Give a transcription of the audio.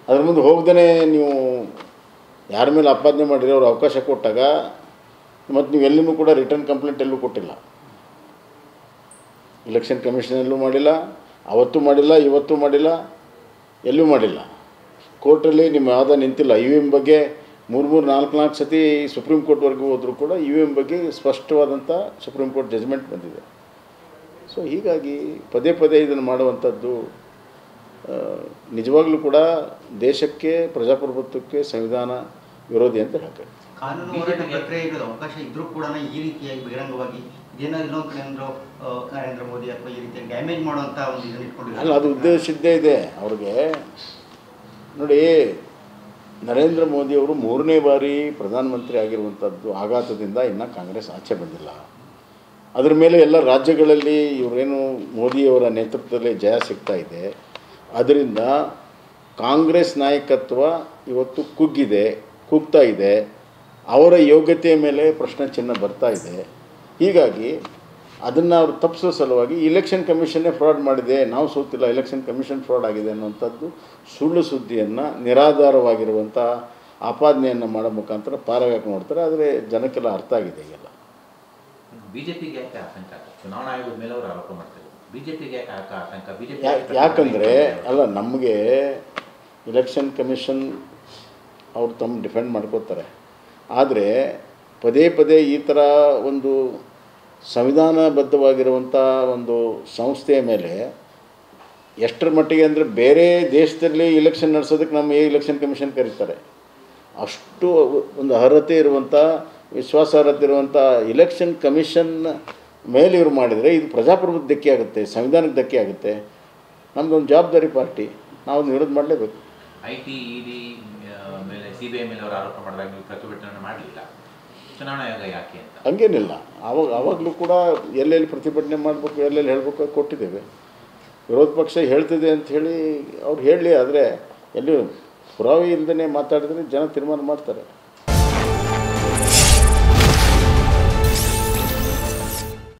ಅದ್ರ ಮುಂದೆ ಹೋಗ್ದೇ ನೀವು ಯಾರ ಮೇಲೆ ಆಪಾದನೆ ಮಾಡಿರಿ ಅವ್ರು ಅವಕಾಶ ಕೊಟ್ಟಾಗ ಮತ್ತು ನೀವು ಎಲ್ಲೂ ಕೂಡ ರಿಟರ್ನ್ ಕಂಪ್ಲೇಂಟ್ ಎಲ್ಲೂ ಕೊಟ್ಟಿಲ್ಲ. ಎಲೆಕ್ಷನ್ ಕಮಿಷನಲ್ಲೂ ಮಾಡಿಲ್ಲ, ಅವತ್ತೂ ಮಾಡಿಲ್ಲ, ಇವತ್ತೂ ಮಾಡಿಲ್ಲ, ಎಲ್ಲೂ ಮಾಡಿಲ್ಲ. ಕೋರ್ಟಲ್ಲಿ ನಿಮ್ಮ ವಾದ ನಿಂತಿಲ್ಲ. EVM ಬಗ್ಗೆ 3-4 ಸತಿ ಸುಪ್ರೀಂ ಕೋರ್ಟ್ವರೆಗೂ ಹೋದರೂ ಕೂಡ EVM ಬಗ್ಗೆ ಸ್ಪಷ್ಟವಾದಂಥ ಸುಪ್ರೀಂ ಕೋರ್ಟ್ ಜಜ್ಮೆಂಟ್ ಬಂದಿದೆ. ಸೊ ಹೀಗಾಗಿ ಪದೇ ಪದೇ ಇದನ್ನು ಮಾಡುವಂಥದ್ದು ನಿಜವಾಗ್ಲೂ ಕೂಡ ದೇಶಕ್ಕೆ, ಪ್ರಜಾಪ್ರಭುತ್ವಕ್ಕೆ ಸಂವಿಧಾನ ವಿರೋಧಿ ಅಂತ ಹೇಳ್ತಾರೆ. ಕಾನೂನು ಹೋರಾಟ ಪ್ರಕ್ರಿಯೆಗಳ ಅವಕಾಶ ಇದ್ರೂ ಕೂಡ ಈ ರೀತಿಯಾಗಿ ಬಹಿರಂಗವಾಗಿ ಇದೇನಾದ್ರು ನರೇಂದ್ರ ಮೋದಿ ಅಥವಾ ಈ ರೀತಿಯಾಗಿ ಡ್ಯಾಮೇಜ್ ಮಾಡುವಂಥ ಒಂದು ಇದನ್ನು ಇಟ್ಕೊಂಡಿದ್ದಾರೆ. ಅಲ್ಲ, ಅದು ಉದ್ದೇಶಿದ್ದೇ ಇದೆ ಅವ್ರಿಗೆ. ನೋಡಿ, ನರೇಂದ್ರ ಮೋದಿಯವರು 3ನೇ ಬಾರಿ ಪ್ರಧಾನಮಂತ್ರಿ ಆಗಿರುವಂಥದ್ದು ಆಘಾತದಿಂದ ಇನ್ನೂ ಕಾಂಗ್ರೆಸ್ ಆಚೆ ಬಂದಿಲ್ಲ. ಅದರ ಮೇಲೆ ಎಲ್ಲ ರಾಜ್ಯಗಳಲ್ಲಿ ಇವರೇನು ಮೋದಿಯವರ ನೇತೃತ್ವದಲ್ಲಿ ಜಯ ಸಿಗ್ತಾ ಇದೆ. ಅದರಿಂದ ಕಾಂಗ್ರೆಸ್ ನಾಯಕತ್ವ ಇವತ್ತು ಕುಗ್ತಾ ಇದೆ. ಅವರ ಯೋಗ್ಯತೆಯ ಮೇಲೆ ಪ್ರಶ್ನೆ ಚಿಹ್ನೆ ಬರ್ತಾ ಇದೆ. ಹೀಗಾಗಿ ಅದನ್ನು ಅವರು ತಪ್ಪಿಸೋ ಸಲುವಾಗಿ ಇಲೆಕ್ಷನ್ ಕಮಿಷನ್ನೇ ಫ್ರಾಡ್ ಮಾಡಿದೆ, ನಾವು ಸೋತಿಲ್ಲ, ಎಲೆಕ್ಷನ್ ಕಮಿಷನ್ ಫ್ರಾಡ್ ಆಗಿದೆ ಅನ್ನುವಂಥದ್ದು ಸುಳ್ಳು ಸುದ್ದಿಯನ್ನು, ನಿರಾಧಾರವಾಗಿರುವಂಥ ಆಪಾದನೆಯನ್ನು ಮಾಡೋ ಮುಖಾಂತರ ಪಾರಾಗಕ್ಕೆ ನೋಡ್ತಾರೆ. ಆದರೆ ಜನಕ್ಕೆಲ್ಲ ಅರ್ಥ ಆಗಿದೆ ಈಗೆಲ್ಲ. ಬಿಜೆಪಿಗೆ ಯಾಕೆ ಆತಂಕ? ಚುನಾವಣಾ ಆಯೋಗದ ಮೇಲೆ ಅವರು ಆರೋಪ ಮಾಡ್ತಾರೆ. ಬಿಜೆಪಿಗೆ ಯಾಕೆ ಆತಂಕ? ಬಿಜೆಪಿ ಯಾಕಂದರೆ ಅಲ್ಲ, ನಮಗೆ ಇಲೆಕ್ಷನ್ ಕಮಿಷನ್ ಅವರು ತಮ್ಮ ಡಿಫೆಂಡ್ ಮಾಡ್ಕೋತಾರೆ. ಆದರೆ ಪದೇ ಪದೇ ಈ ಥರ ಒಂದು ಸಂವಿಧಾನಬದ್ಧವಾಗಿರುವಂಥ ಒಂದು ಸಂಸ್ಥೆಯ ಮೇಲೆ ಎಷ್ಟರ ಮಟ್ಟಿಗೆ ಅಂದರೆ ಬೇರೆ ದೇಶದಲ್ಲಿ ಇಲೆಕ್ಷನ್ ನಡೆಸೋದಕ್ಕೆ ನಮ್ಮ ಇಲೆಕ್ಷನ್ ಕಮಿಷನ್ ಕರೀತಾರೆ. ಅಷ್ಟು ಒಂದು ಅರ್ಹತೆ ಇರುವಂಥ, ವಿಶ್ವಾಸಾರ್ಹತೆ ಇರುವಂಥ ಇಲೆಕ್ಷನ್ ಕಮಿಷನ್ ಮೇಲೆ ಇವರು ಮಾಡಿದರೆ ಇದು ಪ್ರಜಾಪ್ರಭುತ್ವ ಧಕ್ಕೆ ಆಗುತ್ತೆ, ಸಂವಿಧಾನಕ್ಕೆ ಧಕ್ಕೆ ಆಗುತ್ತೆ. ನಮ್ಮದೊಂದು ಜವಾಬ್ದಾರಿ ಪಾರ್ಟಿ, ನಾವು ವಿರೋಧ ಮಾಡಲೇಬೇಕು. IT, ED ಮೇಲೆ CBI ಮೇಲೆ ಅವರು ಆರೋಪ ಮಾಡಿದಾಗ ನೀವು ಪ್ರತಿಭಟನೆ ಮಾಡಲಿಲ್ಲ, ಚುನಾವಣಾ ಆಯೋಗ ಯಾಕೆ ಅಂತ? ಹಂಗೇನಿಲ್ಲ, ಆವಾಗಲೂ ಕೂಡ ಎಲ್ಲೆಲ್ಲಿ ಪ್ರತಿಭಟನೆ ಮಾಡಬೇಕು, ಎಲ್ಲೆಲ್ಲಿ ಹೇಳಬೇಕು ಕೊಟ್ಟಿದ್ದೇವೆ. ವಿರೋಧ ಪಕ್ಷ ಹೇಳ್ತಿದೆ ಅಂಥೇಳಿ ಅವ್ರು ಹೇಳಲಿ, ಆದರೆ ಎಲ್ಲಿ ಪುರಾವೆ ಇಲ್ಲದೇ ಮಾತಾಡಿದ್ರೆ ಜನ ತೀರ್ಮಾನ ಮಾಡ್ತಾರೆ.